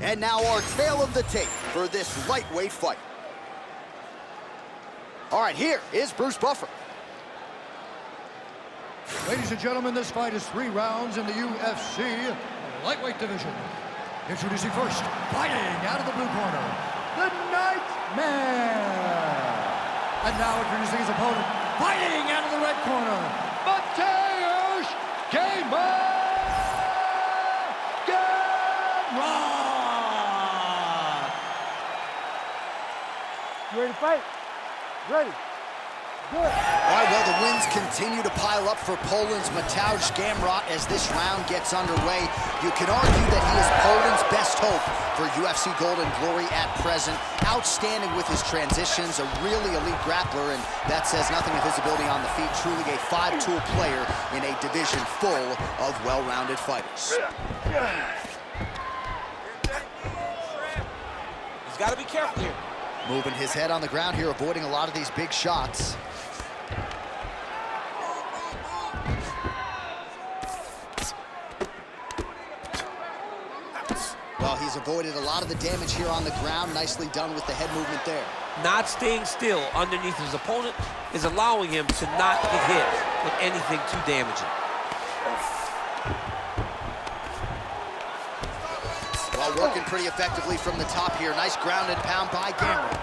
And now our tale of the tape for this lightweight fight. All right, here is Bruce Buffer. Ladies and gentlemen, this fight is 3 rounds in the UFC lightweight division. Introducing first, fighting out of the blue corner, the Nightmare. And now introducing his opponent, fighting out of the red corner, MATEUSZ GAMROT. You ready to fight? Ready. Good. All right, well, the wins continue to pile up for Poland's MATEUSZ GAMROT as this round gets underway. You can argue that he is Poland's best hope for UFC Gold and Glory at present. Outstanding with his transitions, a really elite grappler, and that says nothing of his ability on the feet. Truly a 5-tool player in a division full of well-rounded fighters. He's got to be careful here. Moving his head on the ground here, avoiding a lot of these big shots. Well, he's avoided a lot of the damage here on the ground. Nicely done with the head movement there. Not staying still underneath his opponent is allowing him to not get hit with anything too damaging. Well, working pretty effectively from the top here. Nice ground and pound by Gamrot.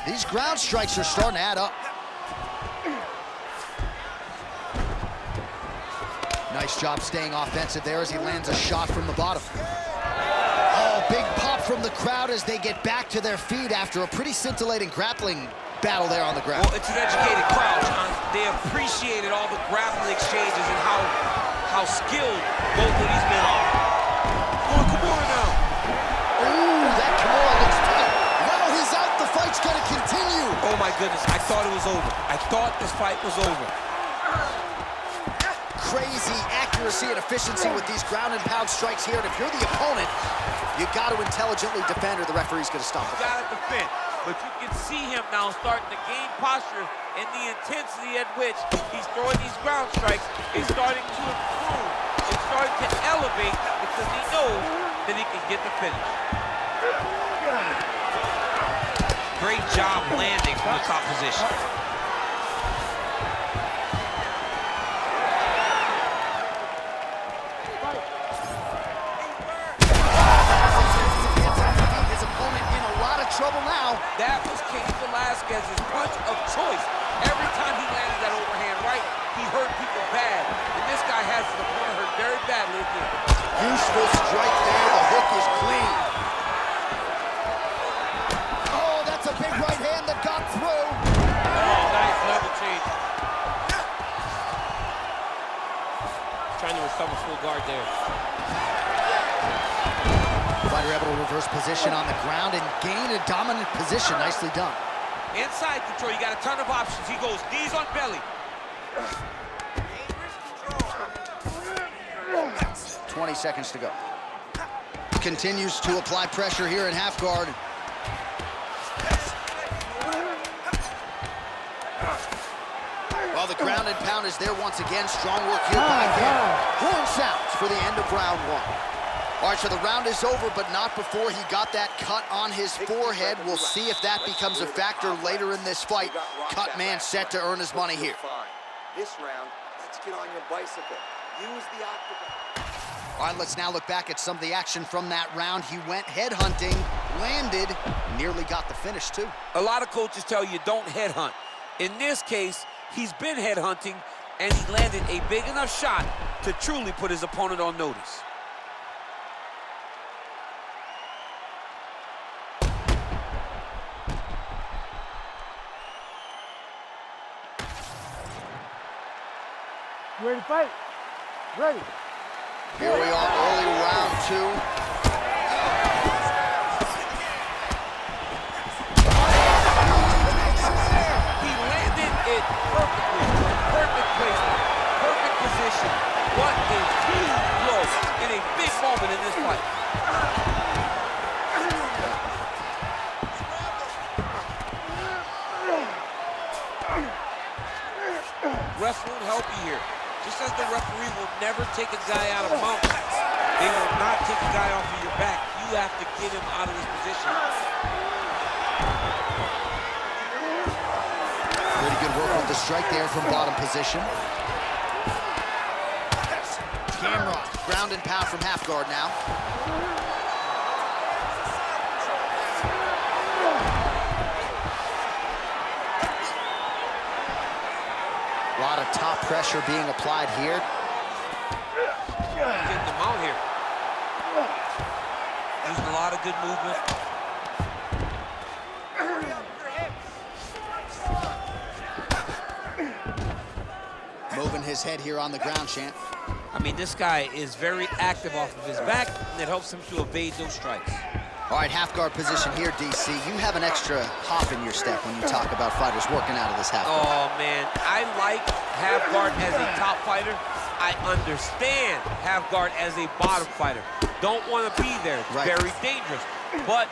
These ground strikes are starting to add up. Nice job staying offensive there as he lands a shot from the bottom. Oh, big pop from the crowd as they get back to their feet after a pretty scintillating grappling battle there on the ground. Well, it's an educated crowd, John. They appreciated all the grappling exchanges and how skilled both of these men are. Oh, Kimura now. Ooh, that Kimura looks tough. Well, he's out. The fight's gonna continue. Oh my goodness, I thought it was over. I thought this fight was over. Crazy accuracy and efficiency with these ground and pound strikes here. And if you're the opponent, you got to intelligently defend or the referee's gonna stop the fight. Got to defend, but you can see him now starting to gain posture, and the intensity at which he's throwing these ground strikes is starting to improve. It's starting to elevate because he knows that he can get the finish. Great job landing from the top position. Trouble now. That was Cain Velasquez's punch of choice. Every time he landed that overhand right, he hurt people bad. And this guy has his opponent hurt very badly again. Useful strike there. The hook is clean. Oh, that's a big right hand that got through. Oh, nice level change. Trying to recover full guard there. Fighter able to reverse position on the ground and gain a dominant position. Nicely done. Inside control, you got a ton of options. He goes knees on belly. 20 seconds to go. Continues to apply pressure here in half guard. Well, the ground and pound is there once again. Strong work here by Gamrot. Horn sounds for the end of round 1. All right, so the round is over, but not before he got that cut on his forehead. We'll see if that becomes a factor later in this fight. Cut man set to earn his money here. This round, let's get on your bicycle. Use the octagon. All right, let's now look back at some of the action from that round. He went headhunting, landed, nearly got the finish too. A lot of coaches tell you don't headhunt. In this case, he's been headhunting, and he landed a big enough shot to truly put his opponent on notice. You ready to fight? Ready. Here we are, early round 2. He landed it perfectly. Perfect placement, perfect position. What a huge blow in a big moment in this fight. Wrestling will help you here. Just as the referee will never take a guy out of mountain, they will not take a guy off of your back. You have to get him out of this position. Pretty good work with the strike there from bottom position. Gamrot, ground and pound from half guard now. A lot of top pressure being applied here. Getting them out here. Using a lot of good movement. Moving his head here on the ground, Champ. I mean, this guy is very active off of his back, and it helps him to evade those strikes. All right, half guard position here, DC. You have an extra hop in your step when you talk about fighters working out of this half guard. Oh, man, I like half guard as a top fighter. I understand half guard as a bottom fighter. Don't want to be there. It's very dangerous. But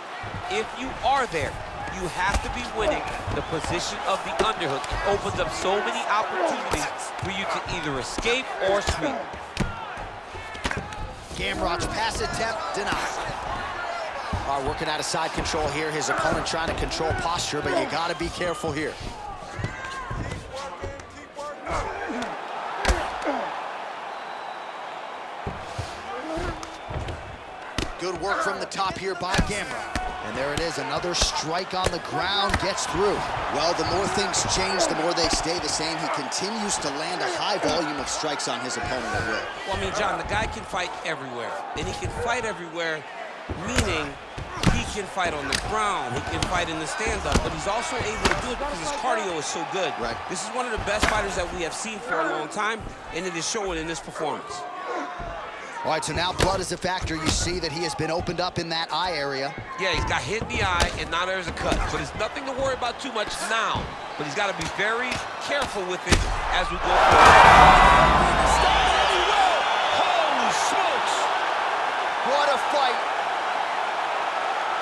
if you are there, you have to be winning the position of the underhook. It opens up so many opportunities for you to either escape or sweep. Gamrot's pass attempt denied. Working out of side control here. His opponent trying to control posture, but you got to be careful here. Good work from the top here by Gamrot. And there it is, another strike on the ground, gets through. Well, the more things change, the more they stay the same. He continues to land a high volume of strikes on his opponent at will. Well, I mean, John, the guy can fight everywhere. And he can fight everywhere, meaning he can fight on the ground, he can fight in the stand-up, but he's also able to do it because his cardio is so good. Right. This is one of the best fighters that we have seen for a long time, and it is showing in this performance. All right, so now blood is a factor. You see that he has been opened up in that eye area. Yeah, he's got hit in the eye, and now there's a cut. So there's nothing to worry about too much now, but he's got to be very careful with it as we go forward. Holy smokes! What a fight.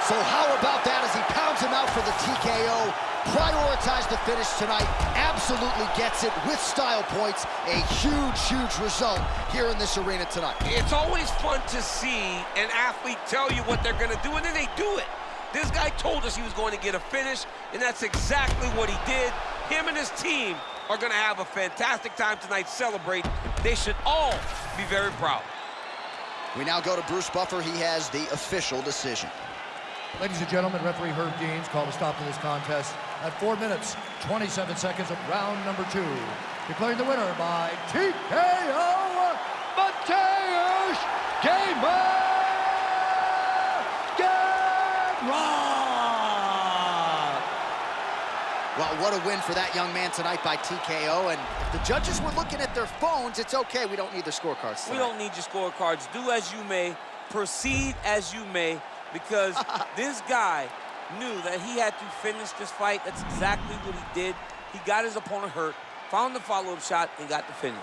So how about that as he pounds him out for the TKO? Prioritize the finish tonight. Absolutely gets it with style points. A huge, huge result here in this arena tonight. It's always fun to see an athlete tell you what they're going to do, and then they do it. This guy told us he was going to get a finish, and that's exactly what he did. Him and his team are going to have a fantastic time tonight celebrating. They should all be very proud. We now go to Bruce Buffer. He has the official decision. Ladies and gentlemen, referee Herb Deans called a stop to this contest at 4 minutes, 27 seconds of round number 2. Declaring the winner by TKO, MATEUSZ GAMROT! Well, what a win for that young man tonight by TKO. And if the judges were looking at their phones, it's okay. We don't need their scorecards tonight. We don't need your scorecards. Do as you may, proceed as you may, because this guy knew that he had to finish this fight. That's exactly what he did. He got his opponent hurt, found the follow-up shot, and got the finish.